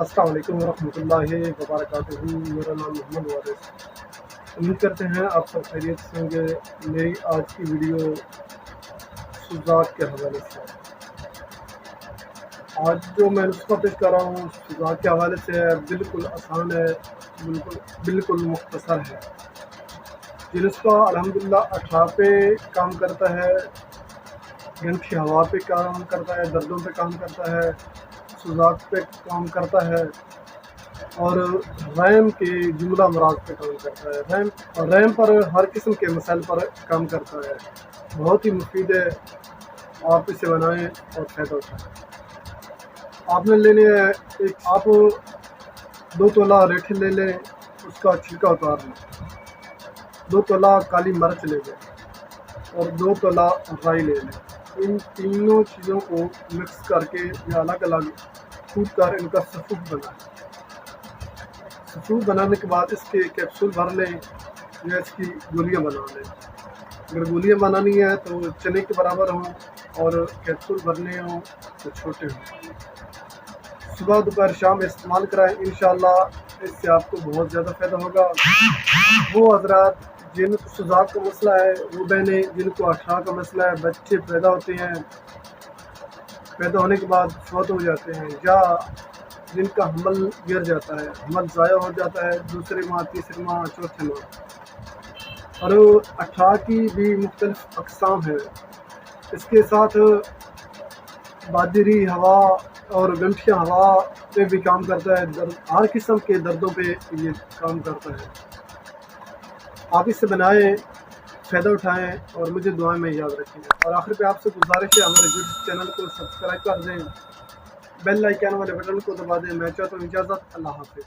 السلام علیکم ورحمۃ اللہ وبرکاتہ۔ میرا نام محمد وارث۔ امید کرتے ہیں آپ سب خیریت سے ہوں گے۔ میری آج کی ویڈیو سوزاک کے حوالے سے آج جو میں نسخہ پیش کر رہا ہوں سوزاک کے حوالے سے ہے، بالکل آسان ہے، بالکل مختصر ہے۔ یہ نسخہ الحمدللہ 18 پہ کام کرتا ہے، گنٹھی ہوا پہ کام کرتا ہے، دردوں پہ کام کرتا ہے، سوزاک پہ کام کرتا ہے، اور رحم کے جملہ امراض پہ کام کرتا ہے۔ رحم پر ہر قسم کے مسائل پر کام کرتا ہے۔ بہت ہی مفید ہے، آپ اسے بنائیں اور فائدہ اٹھائیں۔ آپ نے لینے ہے آپ 2 تولہ ریٹھے لے لیں، اس کا چھلکا اتار لیں، 2 تولہ کالی مرچ لے لیں اور 2 تولہ رائی لے لیں۔ ان تینوں چیزوں کو مکس کر کے یا الگ الگ کوٹ کر ان کا سفوف بنائیں۔ سفوف بنانے کے بعد اس کے کیپسول بھر لیں یا اس کی گولیاں بنا لیں۔ اگر گولیاں بنانی ہے تو چنے کے برابر ہوں اور کیپسول بھرنے ہوں تو چھوٹے ہوں۔ صبح دوپہر شام استعمال کرائیں، انشاءاللہ اس سے آپ کو بہت زیادہ فائدہ ہوگا۔ وہ حضرات جن کو سوزاک کا مسئلہ ہے، وہ بہنیں جن کو 18 کا مسئلہ ہے، بچے پیدا ہوتے ہیں، پیدا ہونے کے بعد فوت ہو جاتے ہیں، یا جن کا حمل گر جاتا ہے، حمل ضائع ہو جاتا ہے دوسرے ماہ، تیسرے ماہ، چوتھے ماہ، اور 18 کی بھی مختلف اقسام ہے۔ اس کے ساتھ بادری ہوا اور گنٹھیا ہوا پہ بھی کام کرتا ہے، ہر قسم کے دردوں پہ یہ کام کرتا ہے۔ آپ اس سے بنائیں، فائدہ اٹھائیں اور مجھے دعائیں میں یاد رکھیں۔ اور آخر پہ آپ سے گزارش ہے ہمارے یوٹیوب چینل کو سبسکرائب کر دیں، بیل آئیکن والے بٹن کو دبا دیں۔ میں چاہتا ہوں اجازت، اللہ حافظ۔